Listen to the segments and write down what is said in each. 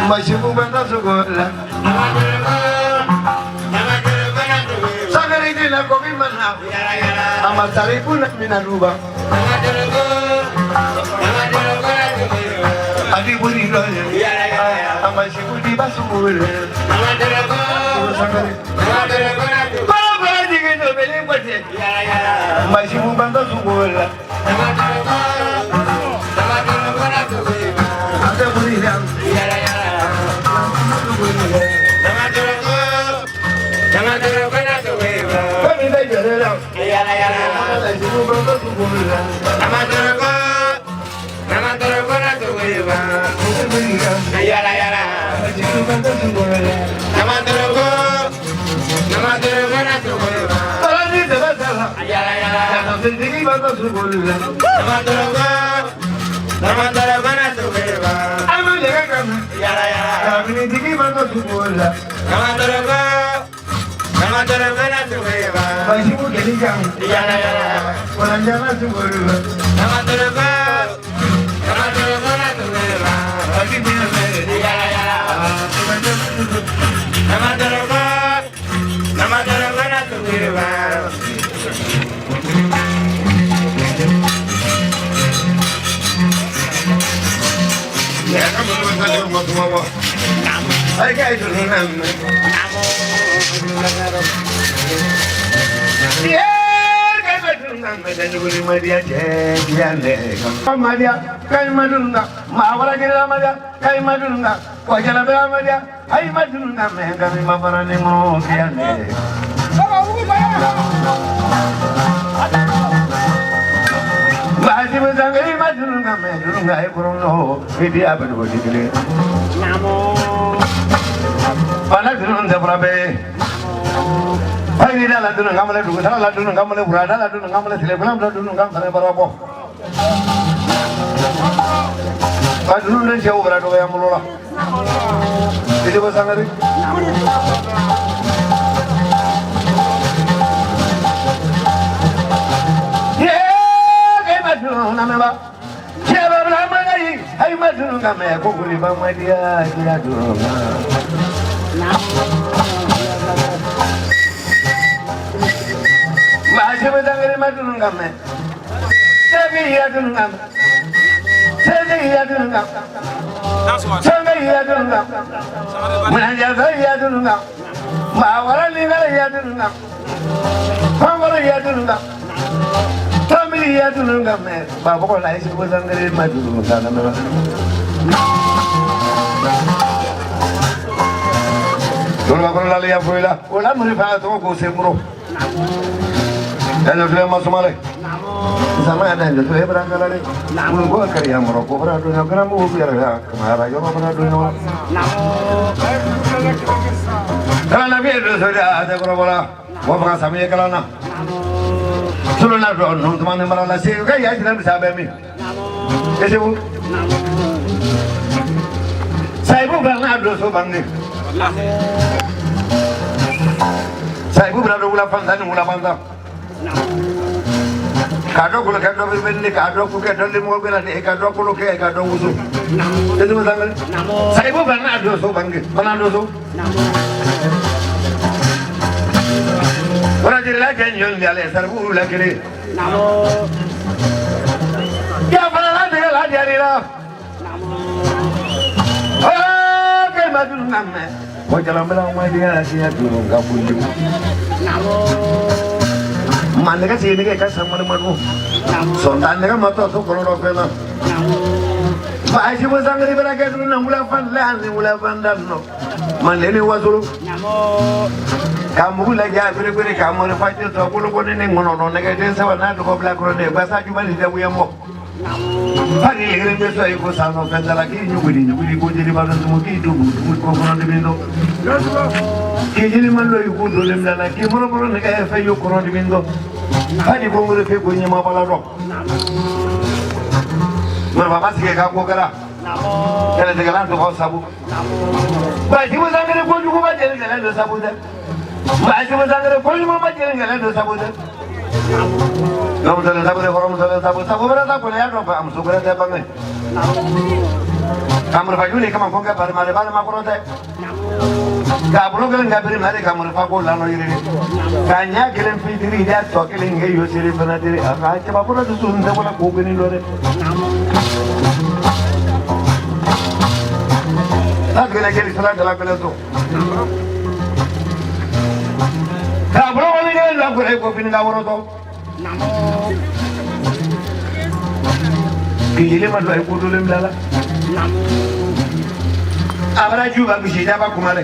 Mashimu banga tugola, Sangaridina kopi mana? Amat cari pun minaruba. Adi budi loya. Amat si budi basubul. Bapa dingin tu beli pasti. Masih bukan tu subul. Ada budi yang. Ini dah lalu nengam le dulu, salah lalu nengam le berada lalu nengam le selebrang lalu nengam sana berapa? Lalu nengam jauh berada yang mula. Jadi apa sangat? Ye, kayak macam nama apa? Siapa nama lagi? Hai macam nama aku beri bang dia dia dulu. Masih berjangkit macam mana? Saya iya dulu ngam, saya iya dulu ngam, saya iya dulu ngam, menanjak saya iya dulu ngam, bawaran ninggal iya dulu ngam, pangkal iya dulu ngam, kami iya dulu ngam, bapak kau lain sih berjangkit macam mana? Dulu aku lalu yang boleh, ulah mereka tu aku sembuh. Dan sudah masuk malai. Sama ada yang sudah berangkat lagi. Namun gua kerja merokok beradu yang kena mau biar ya kemana aja mau beradu yang. Kalau nabi itu sudah ada kalau bola, gua pernah sambil kalau nak. Suruh nak dong, teman yang malah sih, kayak tidak bisa bemi. Jadi bu, saya bu pernah ada sobang ni. Saya bu berada ulah pantan. Kado kulo kado berbeda, kado kulo kado lima belas, kado kulo kado musuh. Jadi macam ni. Saya pun pernah ada dosa bangkit, pernah dosa. Orang jelas janjul dia le, serbu lagi ni. Ya pernah lah dia ni lah. Oh, kau macam nama. wajalan belang dia sia turun kabul. Mana kan sini kan sama temanmu. Sontan kan mata tu kalau rokena. Pak Haji Musang ni beragam tu nak mula pandan ni mula pandan no. Mana ni wasulu. Kamu lagi beri kamu ni pasti tu aku lupa ni ngono no negara ni sama nak tu kau belak korang bahasa cuma ni dia punya mo. Hari ini besok ikut sama kerja lagi nyubi kau jadi badan semua itu kau korang di bindo. Kejadian malu ikut dolem lagi mula negara FIU korang di bindo. Hari kau mula fe punya ma bala rock. Mereka masih kau kera. Kalau segala tu kau sabu. Baju musang ni kau juga baca segala tu sabu dah. Baju musang ni kau juga baca segala tu sabu dah. Kamu salah sabu dah, orang salah sabu berapa pun ya, orang am suka dah apa ni? Kamu baju ni kamu kau ke pada makro dah. Kamu kalau nggak beri mari kamu kau lalu ini. Kanya kalian fitri dia, so kalian nggak yusiri pernah diri. Agak coba pun ada sunda pun aku beri lore. Tak kena kiri salah dalam kena tu. Kamu orang ni kan lagu aku beri kamu tu. Kiri mana aku dulu melala. Abra juga bisa dapat kumare.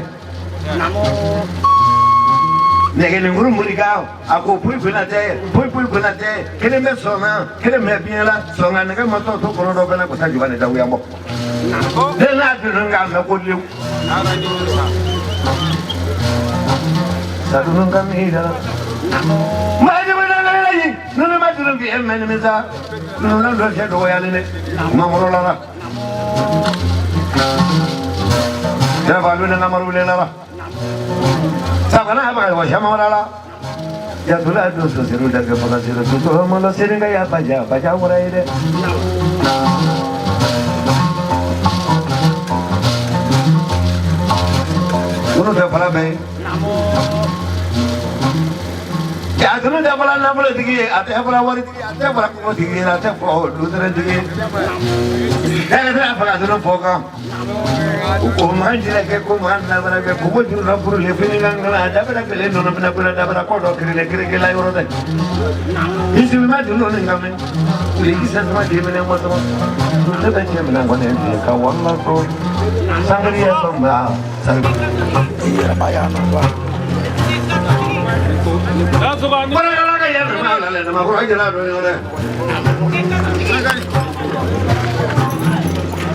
Negeri ngurung mulikau, aku pui penate, kene me songa, kene me biela, songa negeri motor tu kono do bena kota juga negeri yang bok. Dena tu nengah me kuliu. Satu nengah ni dah. Maju mana lagi? Nuna maju nanti emmen meza, nuna dua saya dua yang ini, mampu lara. Jangan balu nengah maru lara. Sabana apa kau siapa marala? Ya tu lah tu seru dah ke mana seru tu malah seru gaya baca orang ini. Unu dah pernah bayi. Ya tu dah pernah nak boleh tinggi, ada pernah wari tinggi, ada pernah kau tinggi, ada pernah dua tinggi. Dah pernah tu pokok. Kuman jila ke kuman na bara ke kubo jura puru le fini ngala ada bara ke le no na pura da bara ko do kire lai oro de isi ma du no ngame le isa ma de mena mo to ne ba che mena ko ne ka walla ko sangri ya so ma sang ya ba ya no ba bara kala ka ya ma la le ma ko ai jala do ne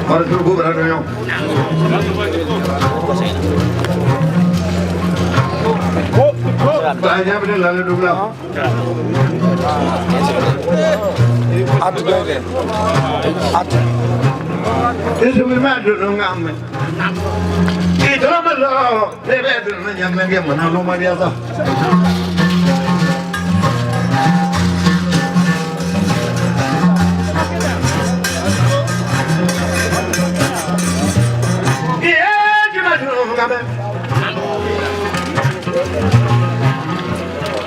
और जो खूब रह रहे हो ताजा बने लाले डुबला आठ गए आठ इस में मैं डूंगा मैं इधर में लो ले बैठ में जम के मना लो मारिया था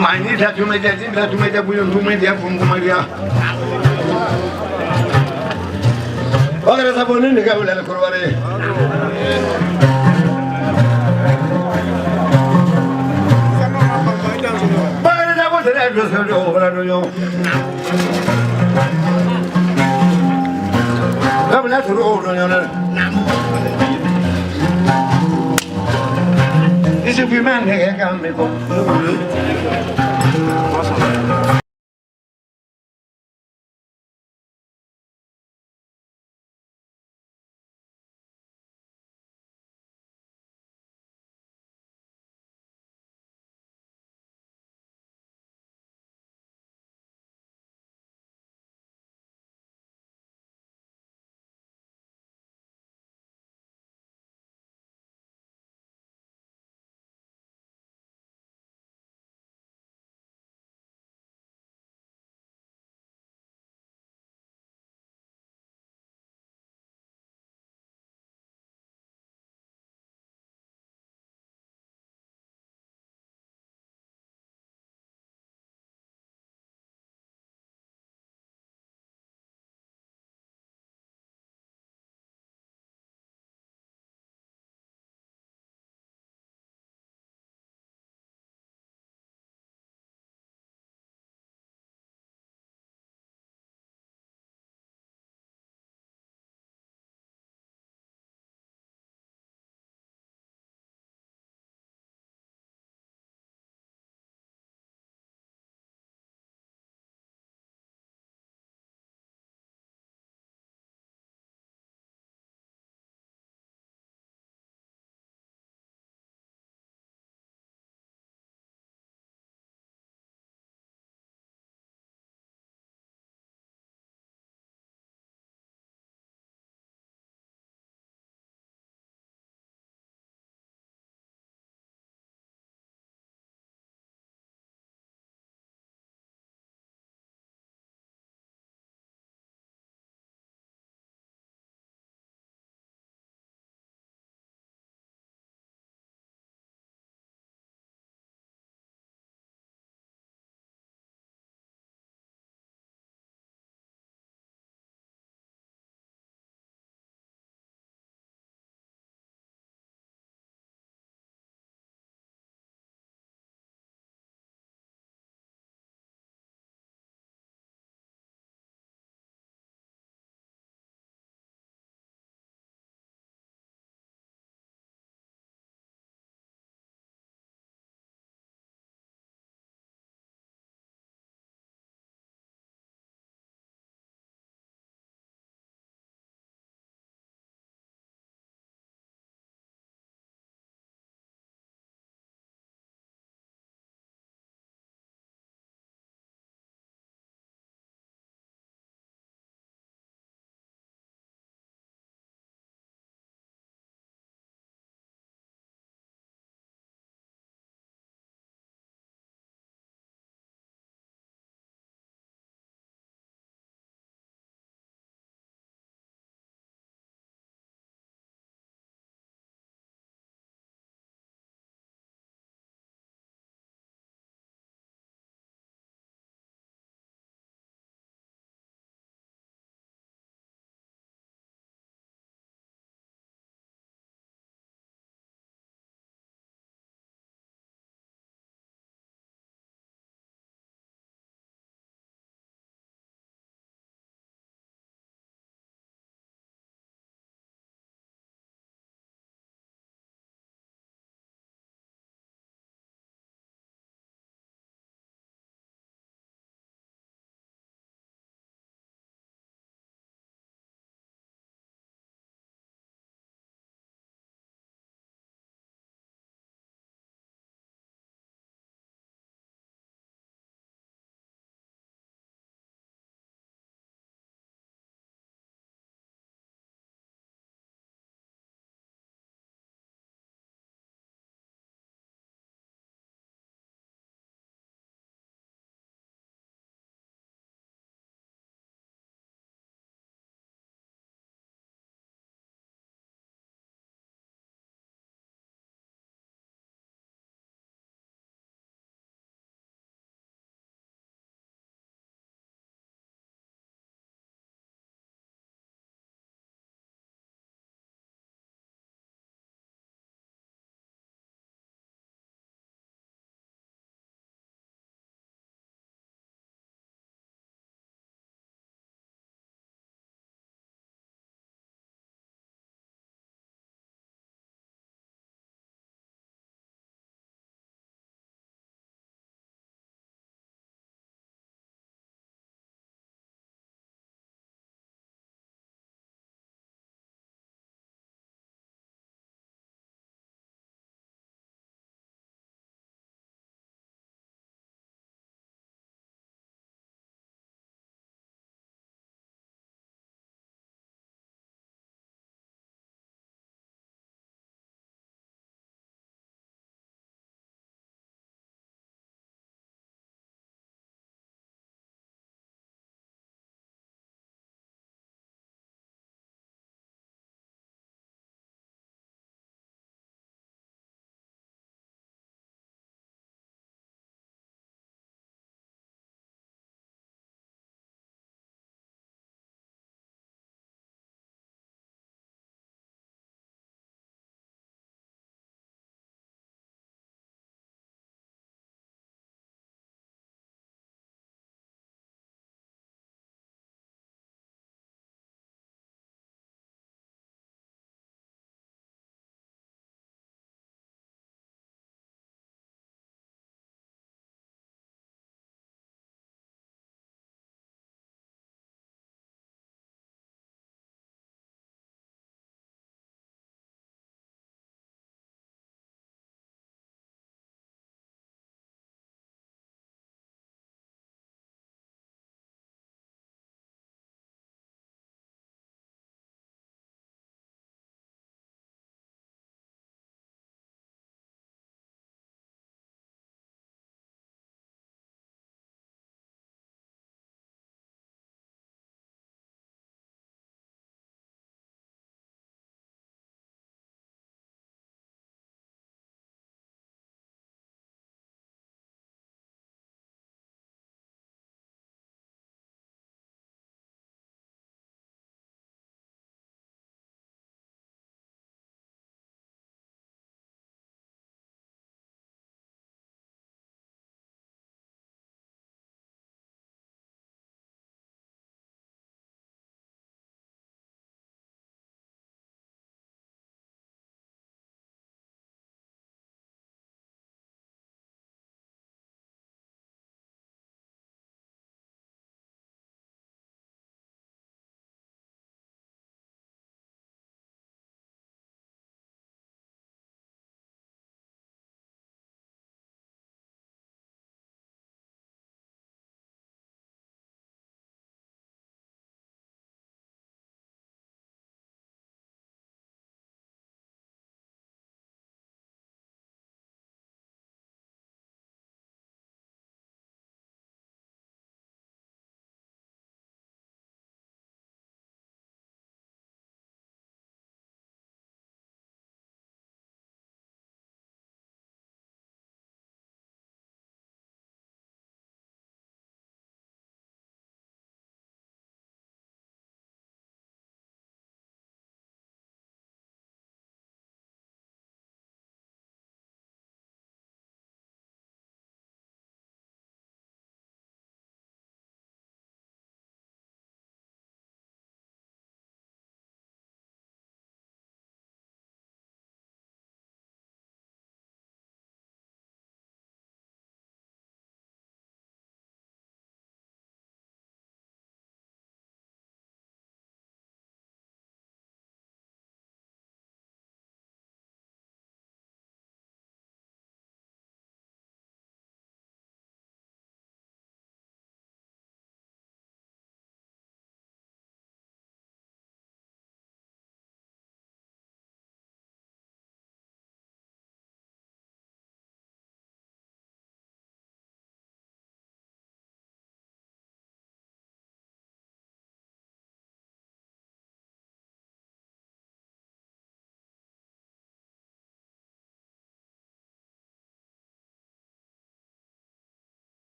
Mani dah cuma punya rumah dia pun rumah dia. Orang rasa pun ini kau boleh keluar ni. Bagai dah pun tidak ada sesuatu orang tu yang. Kau boleh suruh orang yang ni. Isi firman ni kan mereka.